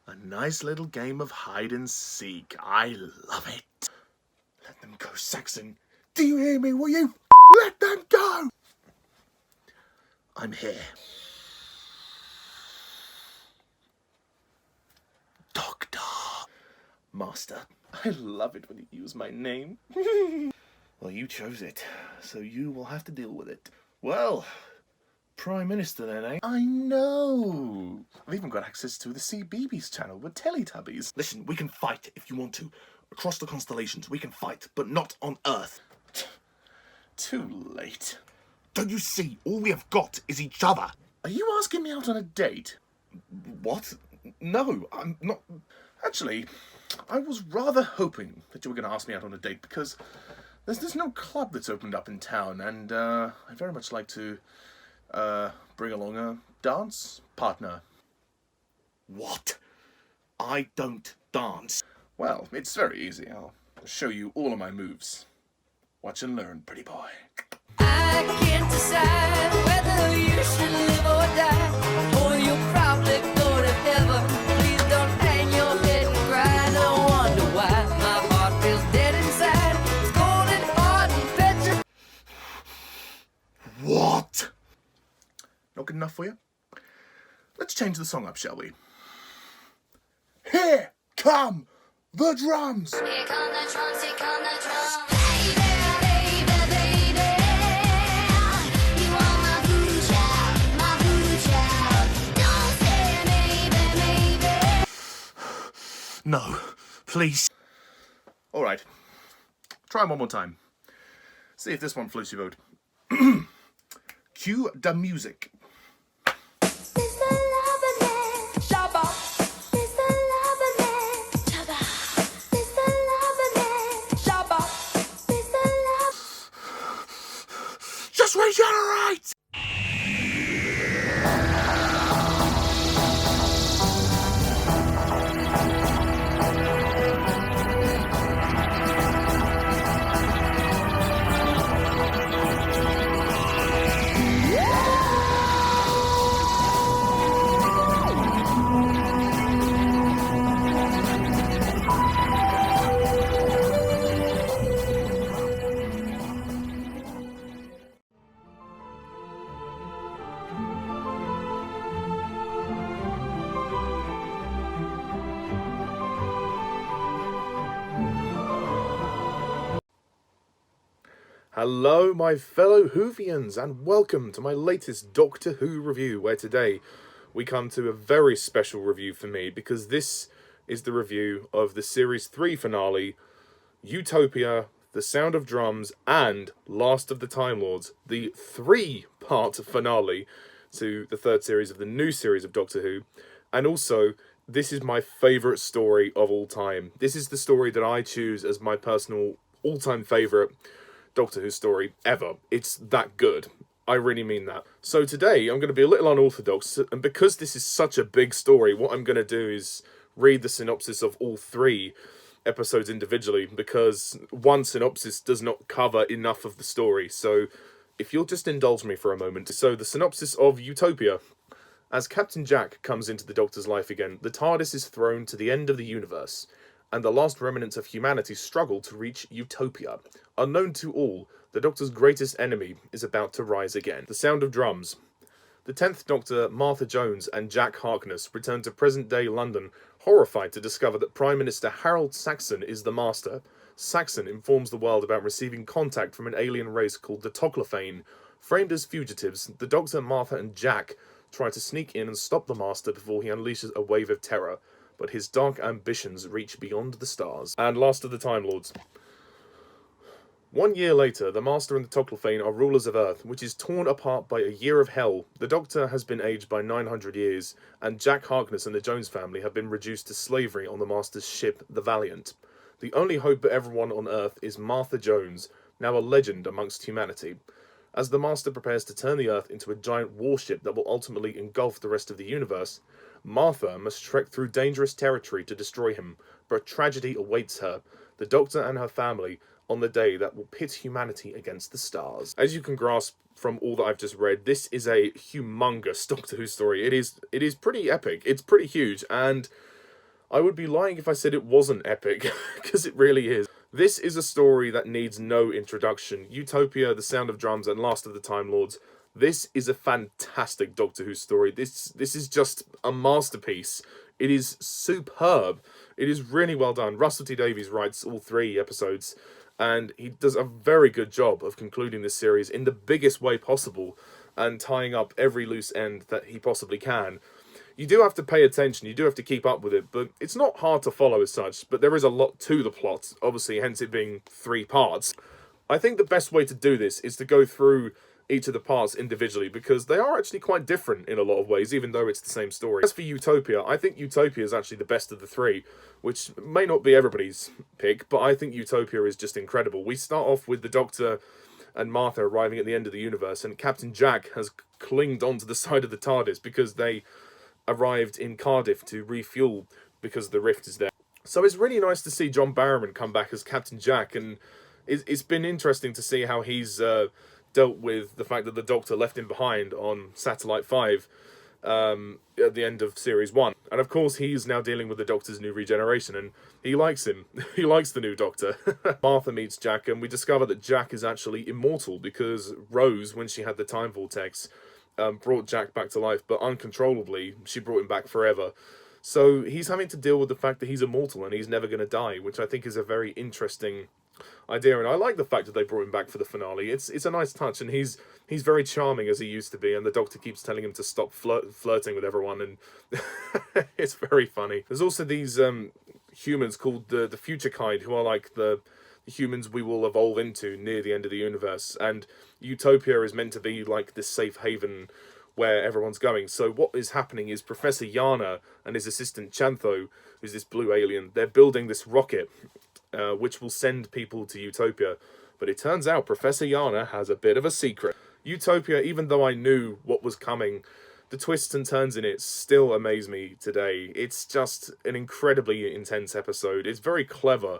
A nice little game of hide and seek. I love it. Let them go, Saxon. Do you hear me, will you? Let them go! I'm here. Doctor. Master. I love it when you use my name. Well, you chose it, so you will have to deal with it. Well, Prime Minister then, eh? I know! I've even got access to the CBeebies channel with Teletubbies. Listen, we can fight if you want to. Across the constellations, we can fight, but not on Earth. Too late. Don't you see? All we have got is each other. Are you asking me out on a date? What? No, I'm not. Actually, I was rather hoping that you were going to ask me out on a date because there's no club that's opened up in town, and I'd very much like to bring along a dance partner. What? I don't dance. Well, it's very easy. I'll show you all of my moves. Watch and learn, pretty boy. I can't decide whether you should live or die, or you'll probably go to heaven. Please don't hang your head and cry. No wonder why my heart feels dead inside. It's cold and hard and petrified. What? Not good enough for you? Let's change the song up, shall we? Here come the drums! Here come the drums, here come the drums. No, please. Alright, try one more time. See if this one floats your boat. Cue the music. Just regenerate! Hello, my fellow Whovians, and welcome to my latest Doctor Who review, where today we come to a very special review for me, because this is the review of the Series 3 finale, Utopia, The Sound of Drums, and Last of the Time Lords, the three-part finale to the third series of the new series of Doctor Who, and also, this is my favourite story of all time. This is the story that I choose as my personal all-time favourite Doctor Who story ever. It's that good. I really mean that. So today, I'm going to be a little unorthodox, and because this is such a big story, what I'm going to do is read the synopsis of all three episodes individually, because one synopsis does not cover enough of the story. So if you'll just indulge me for a moment. So the synopsis of Utopia. As Captain Jack comes into the Doctor's life again, the TARDIS is thrown to the end of the universe, and the last remnants of humanity struggle to reach Utopia. Unknown to all, the Doctor's greatest enemy is about to rise again. The Sound of Drums. The 10th Doctor, Martha Jones, and Jack Harkness return to present-day London, horrified to discover that Prime Minister Harold Saxon is the Master. Saxon informs the world about receiving contact from an alien race called the Toclophane. Framed as fugitives, the Doctor, Martha, and Jack try to sneak in and stop the Master before he unleashes a wave of terror. But his dark ambitions reach beyond the stars. And Last of the Time Lords. 1 year later, the Master and the Toclophane are rulers of Earth, which is torn apart by a year of hell. The Doctor has been aged by 900 years, and Jack Harkness and the Jones family have been reduced to slavery on the Master's ship, the Valiant. The only hope for everyone on Earth is Martha Jones, now a legend amongst humanity. As the Master prepares to turn the Earth into a giant warship that will ultimately engulf the rest of the universe, Martha must trek through dangerous territory to destroy him, but tragedy awaits her, the Doctor and her family, on the day that will pit humanity against the stars. As you can grasp from all that I've just read, this is a humongous Doctor Who story. It is pretty epic, it's pretty huge, and I would be lying if I said it wasn't epic, because it really is. This is a story that needs no introduction. Utopia, The Sound of Drums, and Last of the Time Lords. This is a fantastic Doctor Who story. This is just a masterpiece. It is superb. It is really well done. Russell T Davies writes all 3 episodes, and he does a very good job of concluding this series in the biggest way possible and tying up every loose end that he possibly can. You do have to pay attention, you do have to keep up with it, but it's not hard to follow as such, but there is a lot to the plot, obviously, hence it being 3 parts. I think the best way to do this is to go through each of the parts individually, because they are actually quite different in a lot of ways, even though it's the same story. As for Utopia, I think Utopia is actually the best of the 3, which may not be everybody's pick, but I think Utopia is just incredible. We start off with the Doctor and Martha arriving at the end of the universe, and Captain Jack has clinged onto the side of the TARDIS because they arrived in Cardiff to refuel because the rift is there. So it's really nice to see John Barrowman come back as Captain Jack, and it's been interesting to see how he's dealt with the fact that the Doctor left him behind on Satellite 5 at the end of Series 1. And of course he's now dealing with the Doctor's new regeneration, and he likes him. He likes the new Doctor. Martha meets Jack, and we discover that Jack is actually immortal because Rose, when she had the time vortex, brought Jack back to life, but uncontrollably she brought him back forever. So he's having to deal with the fact that he's immortal and he's never going to die, which I think is a very interesting idea, and I like the fact that they brought him back for the finale. It's a nice touch, and he's very charming as he used to be, and the Doctor keeps telling him to stop flirting with everyone, and it's very funny. There's also these humans called the Future Kind, who are like the humans we will evolve into near the end of the universe, and Utopia is meant to be like this safe haven where everyone's going. So what is happening is Professor Yana and his assistant Chantho, who's this blue alien, they're building this rocket which will send people to Utopia. But it turns out Professor Yana has a bit of a secret. Utopia, even though I knew what was coming, the twists and turns in it still amaze me today. It's just an incredibly intense episode. It's very clever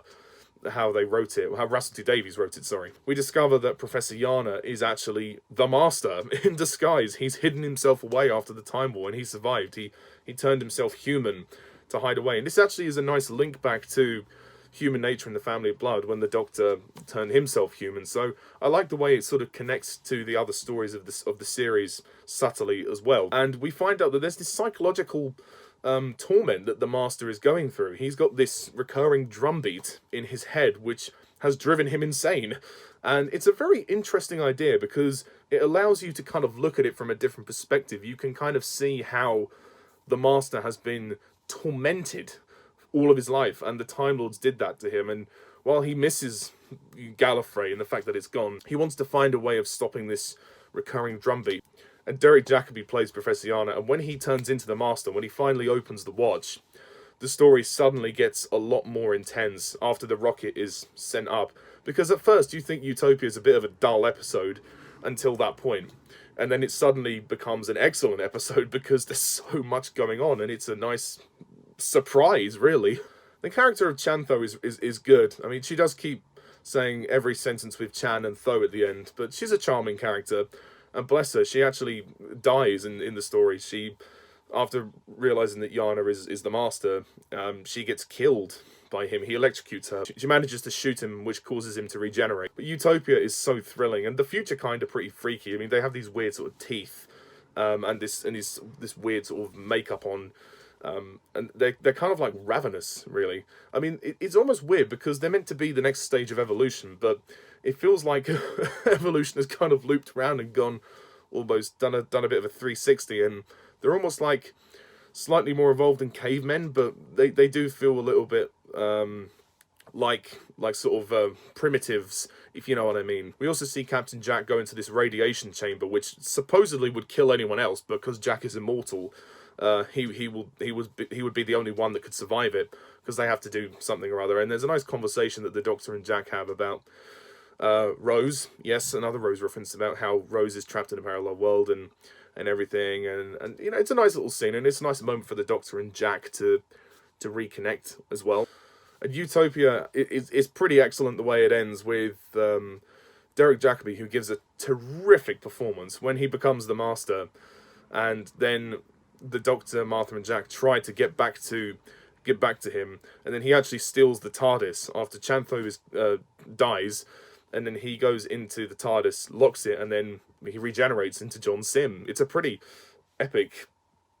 how they wrote it, how Russell T Davies wrote it, sorry. We discover that Professor Yana is actually the Master in disguise. He's hidden himself away after the Time War, and he survived. He turned himself human to hide away. And this actually is a nice link back to Human Nature in the Family of Blood, when the Doctor turned himself human. So I like the way it sort of connects to the other stories of the series subtly as well. And we find out that there's this psychological torment that the Master is going through. He's got this recurring drumbeat in his head which has driven him insane. And it's a very interesting idea because it allows you to kind of look at it from a different perspective. You can kind of see how the Master has been tormented all of his life, and the Time Lords did that to him. And while he misses Gallifrey and the fact that it's gone, he wants to find a way of stopping this recurring drumbeat. And Derek Jacobi plays Professor Yana, and when he turns into the Master, when he finally opens the watch, the story suddenly gets a lot more intense after the rocket is sent up. Because at first you think Utopia is a bit of a dull episode until that point. And then it suddenly becomes an excellent episode because there's so much going on, and it's a nice surprise, really. The character of Chantho is good. I mean, she does keep saying every sentence with Chan and Tho at the end, but she's a charming character, and bless her, she actually dies in the story. She, after realising that Yana is the Master, she gets killed by him. He electrocutes her. She manages to shoot him, which causes him to regenerate. But Utopia is so thrilling, and the Future Kind are pretty freaky. I mean, they have these weird sort of teeth, and this weird sort of makeup on. And they're kind of like ravenous, really. I mean, it's almost weird because they're meant to be the next stage of evolution, but it feels like evolution has kind of looped around and gone almost done a bit of a 360, and they're almost like slightly more evolved than cavemen, but they do feel a little bit like sort of primitives, if you know what I mean. We also see Captain Jack go into this radiation chamber, which supposedly would kill anyone else, but because Jack is immortal, he would be the only one that could survive it, because they have to do something or other. And there's a nice conversation that the Doctor and Jack have about Rose. Yes, another Rose reference about how Rose is trapped in a parallel world and everything. And you know, it's a nice little scene, and it's a nice moment for the Doctor and Jack to reconnect as well. And Utopia is pretty excellent the way it ends with Derek Jacobi, who gives a terrific performance when he becomes the Master, and then the Doctor, Martha and Jack try to get back to get back to him, and then he actually steals the TARDIS after Chantho dies, and then he goes into the TARDIS, locks it, and then he regenerates into John Simm. It's a pretty epic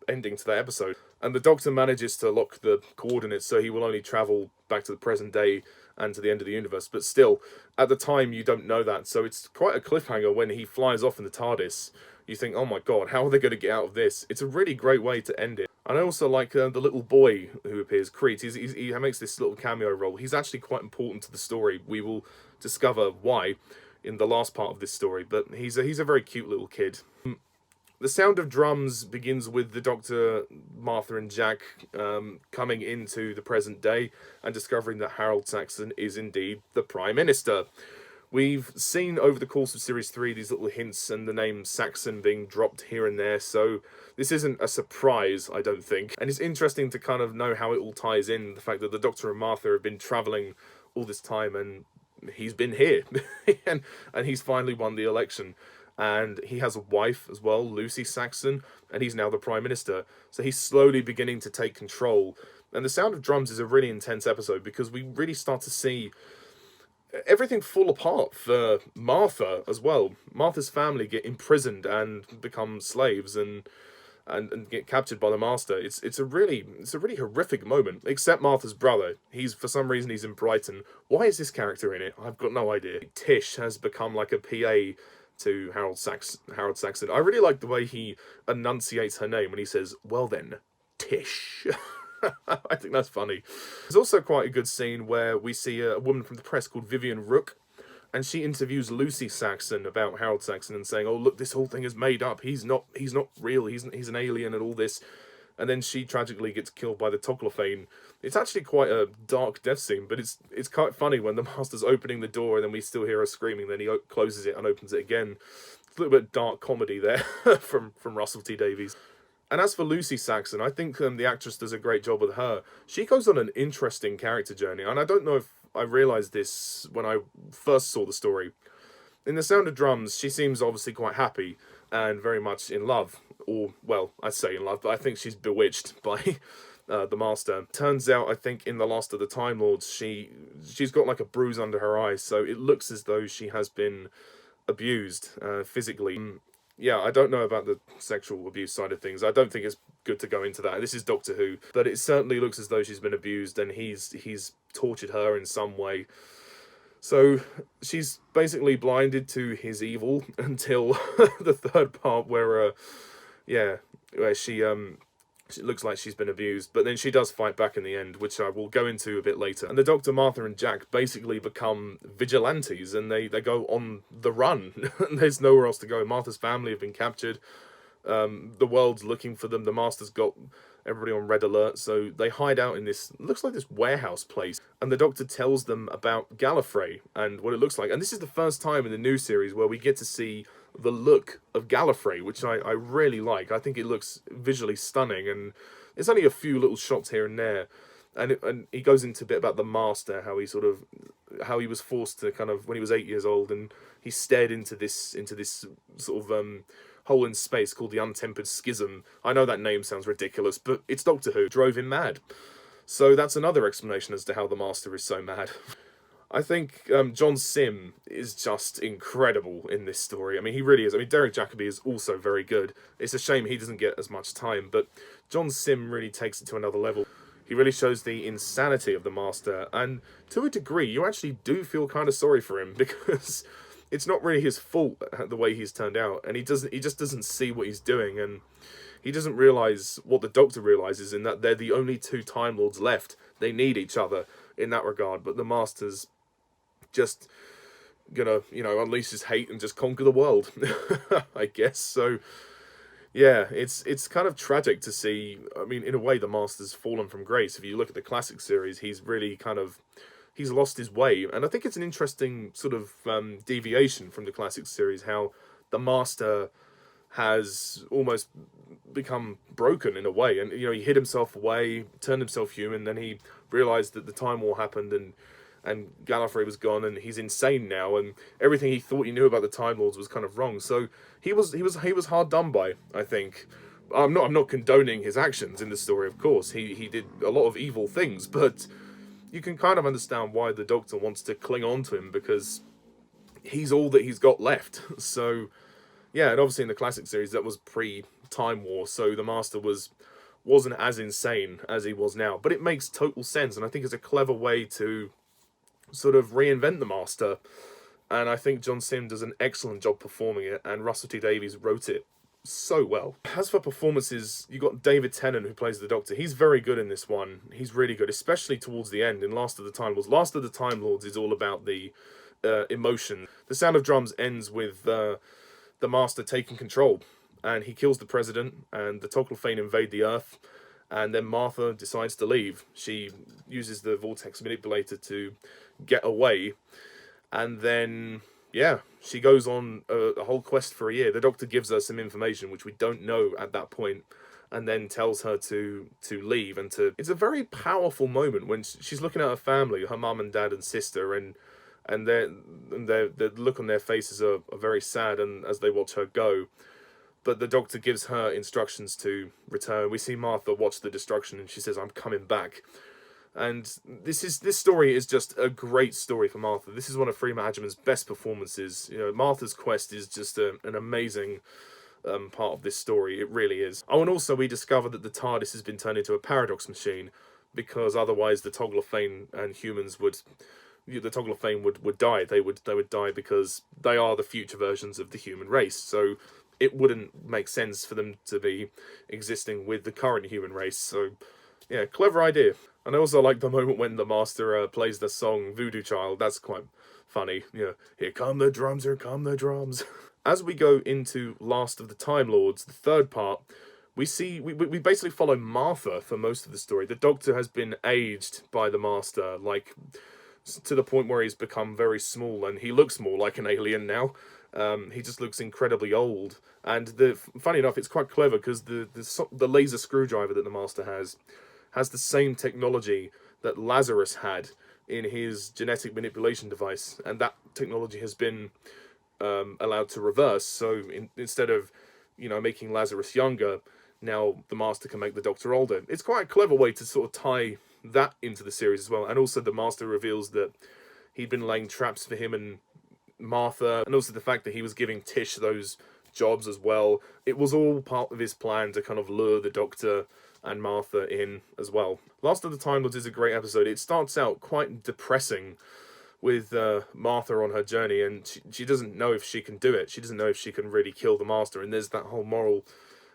ending to that episode. And the Doctor manages to lock the coordinates so he will only travel back to the present day and to the end of the universe. But still, at the time, you don't know that. So it's quite a cliffhanger when he flies off in the TARDIS. You think, oh my god, how are they going to get out of this? It's a really great way to end it. And I also like the little boy who appears, Crete. He makes this little cameo role. He's actually quite important to the story. We will discover why in the last part of this story. But he's a very cute little kid. The Sound of Drums begins with the Doctor, Martha and Jack coming into the present day and discovering that Harold Saxon is indeed the Prime Minister. We've seen over the course of Series 3 these little hints and the name Saxon being dropped here and there, so this isn't a surprise, I don't think. And it's interesting to kind of know how it all ties in, the fact that the Doctor and Martha have been travelling all this time and he's been here. and he's finally won the election. And he has a wife as well, Lucy Saxon, and he's now the Prime Minister. So he's slowly beginning to take control. And The Sound of Drums is a really intense episode because we really start to see everything fall apart for Martha as well. Martha's family get imprisoned and become slaves and get captured by the Master. It's a really horrific moment. Except Martha's brother. For some reason he's in Brighton. Why is this character in it? I've got no idea. Tish has become like a PA to Harold Saxon. I really like the way he enunciates her name when he says, "Well then, Tish." I think that's funny. There's also quite a good scene where we see a woman from the press called Vivian Rook, and she interviews Lucy Saxon about Harold Saxon and saying, "Oh look, this whole thing is made up. He's not real. He's an alien and all this." And then she tragically gets killed by the Toclophane. It's actually quite a dark death scene, but it's quite funny when the Master's opening the door and then we still hear her screaming, then he closes it and opens it again. It's a little bit of dark comedy there from Russell T Davies. And as for Lucy Saxon, I think the actress does a great job with her. She goes on an interesting character journey, and I don't know if I realised this when I first saw the story. In The Sound of Drums, she seems obviously quite happy and very much in love. Or, well, I say in love, but I think she's bewitched by the Master. Turns out, I think, in The Last of the Time Lords, she's got like a bruise under her eye, so it looks as though she has been abused physically. Yeah, I don't know about the sexual abuse side of things. I don't think it's good to go into that. This is Doctor Who. But it certainly looks as though she's been abused and he's tortured her in some way. So she's basically blinded to his evil until the third part where she looks like she's been abused, but then she does fight back in the end, which I will go into a bit later. And the Doctor, Martha and Jack basically become vigilantes, and they go on the run. There's nowhere else to go. Martha's family have been captured. The world's looking for them. The Master's got everybody on red alert, so they hide out in this, looks like this warehouse place. And the Doctor tells them about Gallifrey and what it looks like. And this is the first time in the new series where we get to see the look of Gallifrey, which I really like. I think it looks visually stunning, and there's only a few little shots here and there. And he goes into a bit about the Master, how he was forced to kind of, when he was 8 years old, and he stared into this sort of hole in space called the Untempered Schism. I know that name sounds ridiculous, but it's Doctor Who. Drove him mad. So that's another explanation as to how the Master is so mad. I think John Simm is just incredible in this story. I mean, he really is. I mean, Derek Jacobi is also very good. It's a shame he doesn't get as much time, but John Simm really takes it to another level. He really shows the insanity of the Master, and to a degree, you actually do feel kind of sorry for him, because it's not really his fault the way he's turned out, and he just doesn't see what he's doing, and he doesn't realise what the Doctor realises, in that they're the only two Time Lords left. They need each other in that regard, but the Master's just gonna, unleash his hate and just conquer the world, I guess. So yeah, it's kind of tragic to see. I mean, in a way, the Master's fallen from grace. If you look at the classic series, he's really he's lost his way. And I think it's an interesting sort of deviation from the classic series, how the Master has almost become broken in a way. And, he hid himself away, turned himself human, then he realised that the Time War happened and Gallifrey was gone, and he's insane now, and everything he thought he knew about the Time Lords was kind of wrong. So he was hard done by, I think, I'm not condoning his actions in the story, of course. He did a lot of evil things, but you can kind of understand why the Doctor wants to cling on to him, because he's all that he's got left. So, yeah, and obviously in the classic series, that was pre-Time War, so the Master wasn't as insane as he was now. But it makes total sense, and I think it's a clever way to sort of reinvent the Master. And I think John Simm does an excellent job performing it, and Russell T Davies wrote it so well. As for performances, you got David Tennant, who plays the Doctor. He's very good in this one. He's really good, especially towards the end in Last of the Time Lords. Last of the Time Lords is all about the emotion. The Sound of Drums ends with the Master taking control, and he kills the President, and the Toclafane invade the Earth, and then Martha decides to leave. She uses the Vortex Manipulator to get away, and then, yeah, she goes on a whole quest for a year. The Doctor gives her some information which we don't know at that point, and then tells her to leave. And it's a very powerful moment when she's looking at her family, her mum and dad and sister, and the look on their faces are very sad, and as they watch her go. But the Doctor gives her instructions to return. We see Martha watch the destruction, and she says, "I'm coming back." And this story is just a great story for Martha. This is one of Freema Agyeman's best performances. You know, Martha's quest is just an amazing part of this story. It really is. Oh, and also we discover that the TARDIS has been turned into a paradox machine, because otherwise the Toclafane and humans would die. They would die because they are the future versions of the human race. So it wouldn't make sense for them to be existing with the current human race. So, yeah, clever idea. And I also like the moment when the Master plays the song Voodoo Child. That's quite funny. You know, here come the drums, here come the drums. As we go into Last of the Time Lords, the third part, we basically follow Martha for most of the story. The Doctor has been aged by the Master, like, to the point where he's become very small, and he looks more like an alien now. He just looks incredibly old. And funny enough, it's quite clever, because the laser screwdriver that the Master has the same technology that Lazarus had in his genetic manipulation device, and that technology has been allowed to reverse. So instead of, making Lazarus younger, now the Master can make the Doctor older. It's quite a clever way to sort of tie that into the series as well. And also the Master reveals that he'd been laying traps for him and Martha, and also the fact that he was giving Tish those jobs as well. It was all part of his plan to kind of lure the Doctor and Martha in as well. Last of the Time Lords is a great episode. It starts out quite depressing with Martha on her journey, and she doesn't know if she can do it. She doesn't know if she can really kill the Master, and there's that whole moral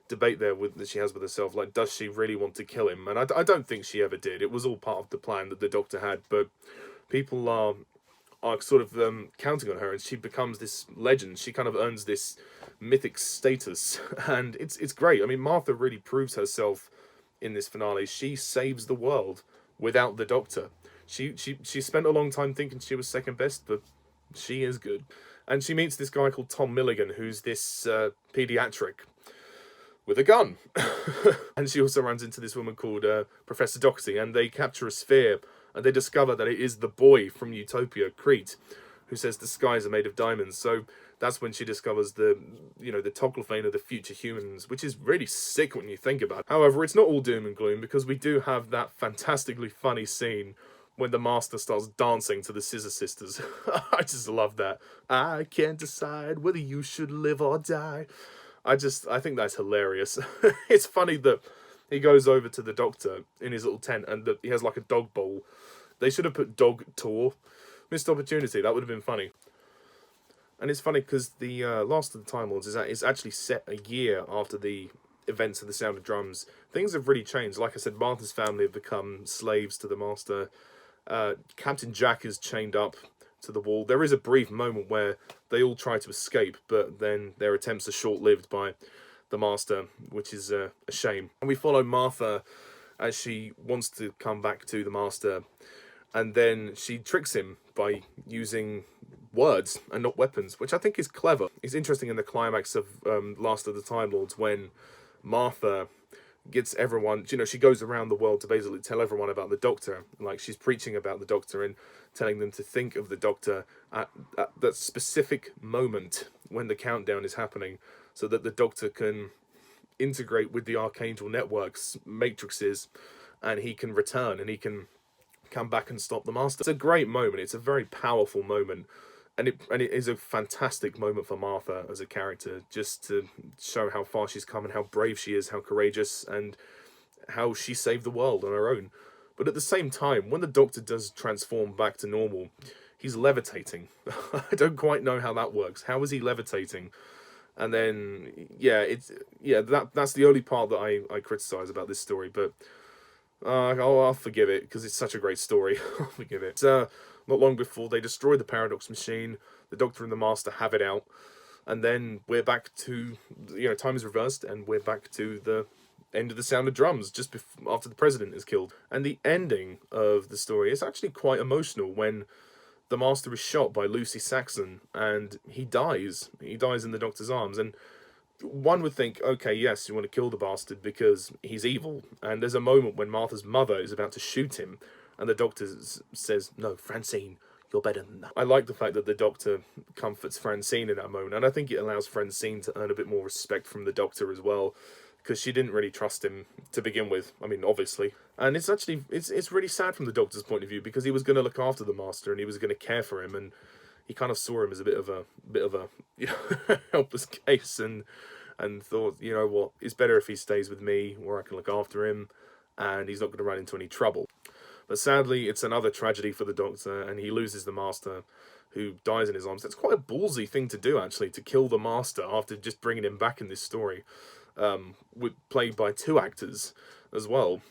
debate there that she has with herself, like, does she really want to kill him? And I don't think she ever did. It was all part of the plan that the Doctor had, but people are sort of counting on her, and she becomes this legend. She kind of earns this mythic status, and it's great. I mean, Martha really proves herself in this finale. She saves the world without the Doctor. She spent a long time thinking she was second best, but she is good. And she meets this guy called Tom Milligan, who's this pediatric with a gun. And she also runs into this woman called Professor Doherty, and they capture a sphere, and they discover that it is the boy from Utopia, Crete, who says the skies are made of diamonds. So that's when she discovers the Toclafane of the future humans, which is really sick when you think about it. However, it's not all doom and gloom, because we do have that fantastically funny scene when the Master starts dancing to the Scissor Sisters. I just love that. I can't decide whether you should live or die. I think that's hilarious. It's funny that he goes over to the Doctor in his little tent, and he has like a dog bowl. They should have put dog tour. Missed opportunity. That would have been funny. And it's funny because the Last of the Time Lords is actually set a year after the events of the Sound of Drums. Things have really changed. Like I said, Martha's family have become slaves to the Master. Captain Jack is chained up to the wall. There is a brief moment where they all try to escape, but then their attempts are short-lived by the Master, which is a shame. And we follow Martha as she wants to come back to the Master, and then she tricks him by using words and not weapons, which I think is clever. It's interesting in the climax of Last of the Time Lords when Martha gets everyone, she goes around the world to basically tell everyone about the Doctor. Like, she's preaching about the Doctor and telling them to think of the Doctor at that specific moment when the countdown is happening, so that the Doctor can integrate with the Archangel Network's matrices, and he can return and he can come back and stop the Master. It's a great moment. It's a very powerful moment. And it is a fantastic moment for Martha as a character, just to show how far she's come and how brave she is, how courageous, and how she saved the world on her own. But at the same time, when the Doctor does transform back to normal, he's levitating. I don't quite know how that works. How is he levitating? And then, that's the only part that I criticize about this story. But I'll forgive it, because it's such a great story. I'll forgive it. Not long before they destroy the Paradox Machine, the Doctor and the Master have it out, and then we're back to, time is reversed, and we're back to the end of The Sound of Drums, just after the President is killed. And the ending of the story is actually quite emotional when the Master is shot by Lucy Saxon, and he dies. He dies in the Doctor's arms, and one would think, okay, yes, you want to kill the bastard because he's evil. And there's a moment when Martha's mother is about to shoot him, and the Doctor says, no, Francine, you're better than that. I like the fact that the Doctor comforts Francine in that moment, and I think it allows Francine to earn a bit more respect from the Doctor as well, because she didn't really trust him to begin with. I mean, obviously. And it's actually, it's really sad from the Doctor's point of view, because he was going to look after the Master, and he was going to care for him, and he kind of saw him as a bit of a helpless case, and thought, you know what, it's better if he stays with me, where I can look after him, and he's not going to run into any trouble. But sadly, it's another tragedy for the Doctor, and he loses the Master, who dies in his arms. That's quite a ballsy thing to do, actually, to kill the Master after just bringing him back in this story, played by two actors as well.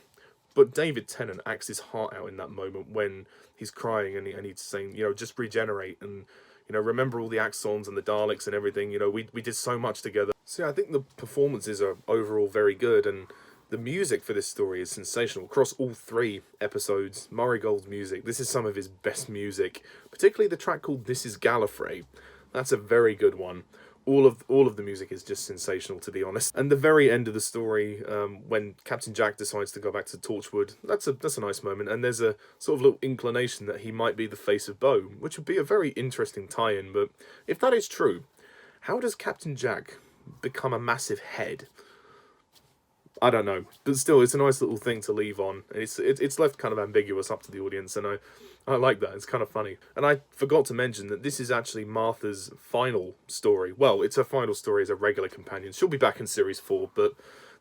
But David Tennant acts his heart out in that moment when he's crying and he's saying, just regenerate and, remember all the Axons and the Daleks and everything. We did so much together. So yeah, I think the performances are overall very good, and the music for this story is sensational. Across all 3 episodes, Murray Gold's music, this is some of his best music, particularly the track called This Is Gallifrey. That's a very good one. All of the music is just sensational, to be honest. And the very end of the story, when Captain Jack decides to go back to Torchwood, that's a nice moment. And there's a sort of little inclination that he might be the face of Bo, which would be a very interesting tie-in. But if that is true, how does Captain Jack become a massive head? I don't know, but still, it's a nice little thing to leave on. It's left kind of ambiguous up to the audience, and I like that. It's kind of funny. And I forgot to mention that this is actually Martha's final story. Well, it's her final story as a regular companion. She'll be back in Series 4, but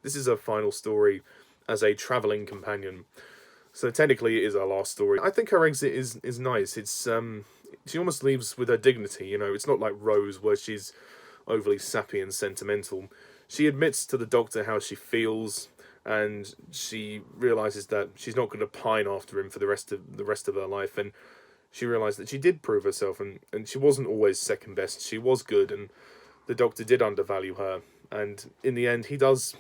this is her final story as a travelling companion. So technically, it is her last story. I think her exit is nice. It's she almost leaves with her dignity. It's not like Rose, where she's overly sappy and sentimental. She admits to the Doctor how she feels, and she realises that she's not going to pine after him for the rest of her life. And she realised that she did prove herself, and she wasn't always second best. She was good, and the Doctor did undervalue her. And in the end, he does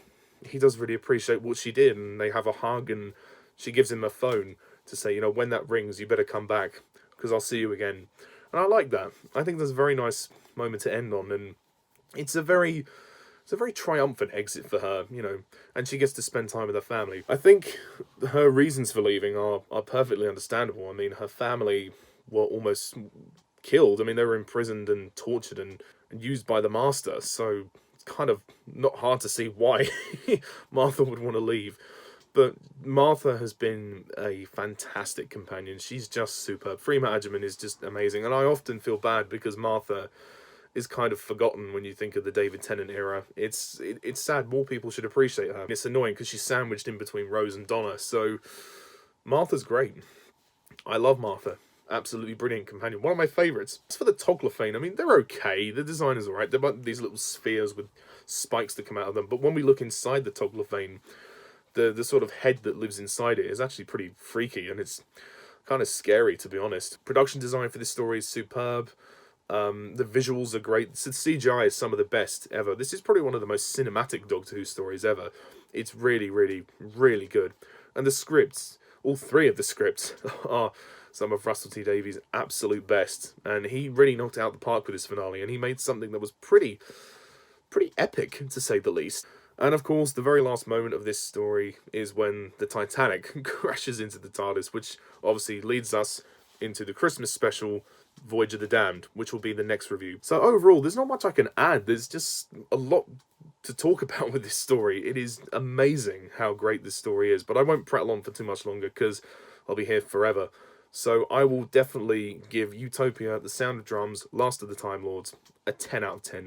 really appreciate what she did, and they have a hug, and she gives him a phone to say, when that rings, you better come back, because I'll see you again. And I like that. I think that's a very nice moment to end on, and it's a very triumphant exit for her, and she gets to spend time with her family. I think her reasons for leaving are perfectly understandable. I mean, her family were almost killed. I mean, they were imprisoned and tortured and used by the Master, so it's kind of not hard to see why Martha would want to leave. But Martha has been a fantastic companion. She's just superb. Freema Agyeman is just amazing, and I often feel bad because Martha is kind of forgotten when you think of the David Tennant era. It's sad. More people should appreciate her. It's annoying because she's sandwiched in between Rose and Donna. So Martha's great. I love Martha. Absolutely brilliant companion. One of my favourites. As for the Toglophane, I mean, they're okay. The design is alright. They're about these little spheres with spikes that come out of them. But when we look inside the Toglophane, the sort of head that lives inside it is actually pretty freaky, and it's kind of scary, to be honest. Production design for this story is superb. The visuals are great. The CGI is some of the best ever. This is probably one of the most cinematic Doctor Who stories ever. It's really, really, really good. And the scripts, all 3 of the scripts, are some of Russell T Davies' absolute best. And he really knocked it out the park with this finale, and he made something that was pretty epic, to say the least. And of course, the very last moment of this story is when the Titanic crashes into the TARDIS, which obviously leads us into the Christmas special, Voyage of the Damned, which will be the next review. So overall, there's not much I can add. There's just a lot to talk about with this story. It is amazing how great this story is, but I won't prattle on for too much longer because I'll be here forever. So I will definitely give Utopia, The Sound of Drums, Last of the Time Lords a 10 out of 10.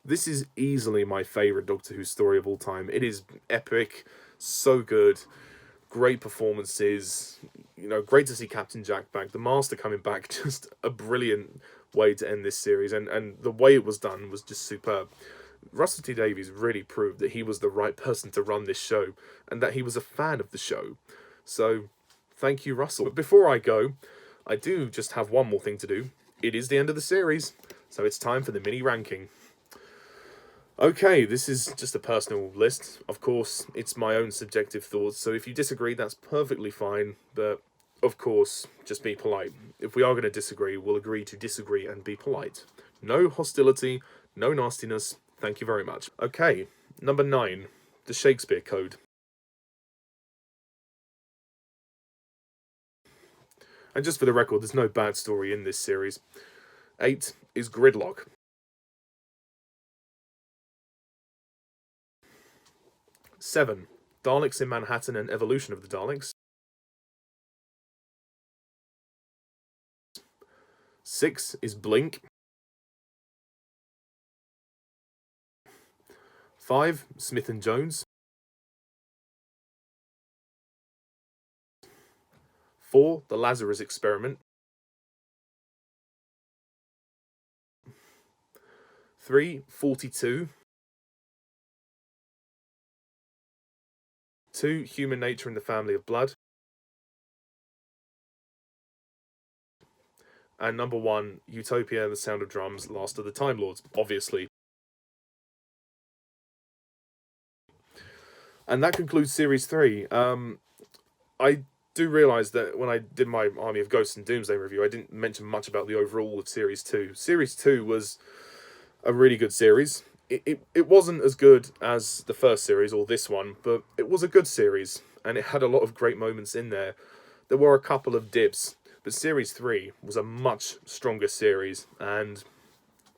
This is easily my favourite Doctor Who story of all time. It is epic, so good, great performances, you know, great to see Captain Jack back, the Master coming back, just a brilliant way to end this series, and the way it was done was just superb. Russell T Davies really proved that he was the right person to run this show, and that he was a fan of the show. So, thank you, Russell. But before I go, I do just have one more thing to do. It is the end of the series, so it's time for the mini ranking. Okay, this is just a personal list. Of course, it's my own subjective thoughts, so if you disagree, that's perfectly fine, but of course, just be polite. If we are going to disagree, we'll agree to disagree and be polite. No hostility, no nastiness, thank you very much. Okay, number 9, the Shakespeare Code. And just for the record, there's no bad story in this series. 8 is Gridlock. 7, Daleks in Manhattan and Evolution of the Daleks. 6 is Blink. 5, Smith and Jones. 4, The Lazarus Experiment. 3, 42. 2, Human Nature and the Family of Blood. And number 1, Utopia, The Sound of Drums, Last of the Time Lords, obviously. And that concludes Series 3. I do realise that when I did my Army of Ghosts and Doomsday review, I didn't mention much about the overall of Series 2. Series 2 was a really good series. It wasn't as good as the first series, or this one, but it was a good series, and it had a lot of great moments in there. There were a couple of dips, but Series 3 was a much stronger series, and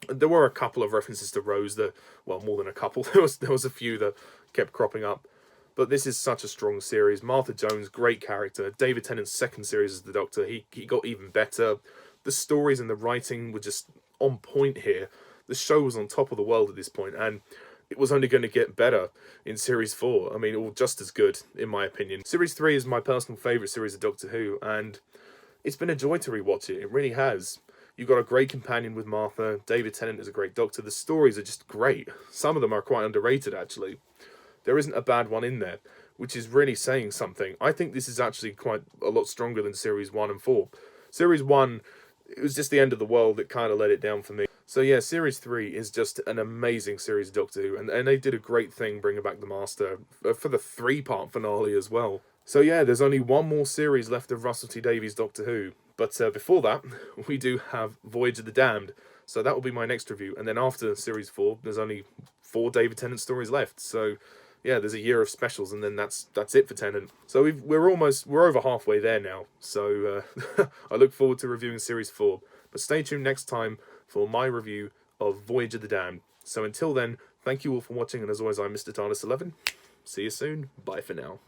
there were a couple of references to Rose that, well, more than a couple, there was a few that kept cropping up. But this is such a strong series. Martha Jones, great character. David Tennant's second series as the Doctor, he got even better. The stories and the writing were just on point here. The show was on top of the world at this point, and it was only going to get better in Series 4. I mean, all just as good, in my opinion. Series 3 is my personal favourite series of Doctor Who, and it's been a joy to rewatch it. It really has. You've got a great companion with Martha. David Tennant is a great Doctor. The stories are just great. Some of them are quite underrated, actually. There isn't a bad one in there, which is really saying something. I think this is actually quite a lot stronger than Series 1 and 4. Series 1, it was just the end of the world that kind of let it down for me. So yeah, Series 3 is just an amazing series of Doctor Who, and they did a great thing bringing back the Master for the 3-part finale as well. So yeah, there's only one more series left of Russell T Davies' Doctor Who, but before that, we do have Voyage of the Damned, so that will be my next review, and then after Series 4, there's only 4 David Tennant stories left, so yeah, there's a year of specials, and then that's it for Tennant. So we're over halfway there now, so I look forward to reviewing Series 4, but stay tuned next time for my review of Voyage of the Damned. So until then, thank you all for watching, and as always, I'm Mr. TARDIS11. See you soon. Bye for now.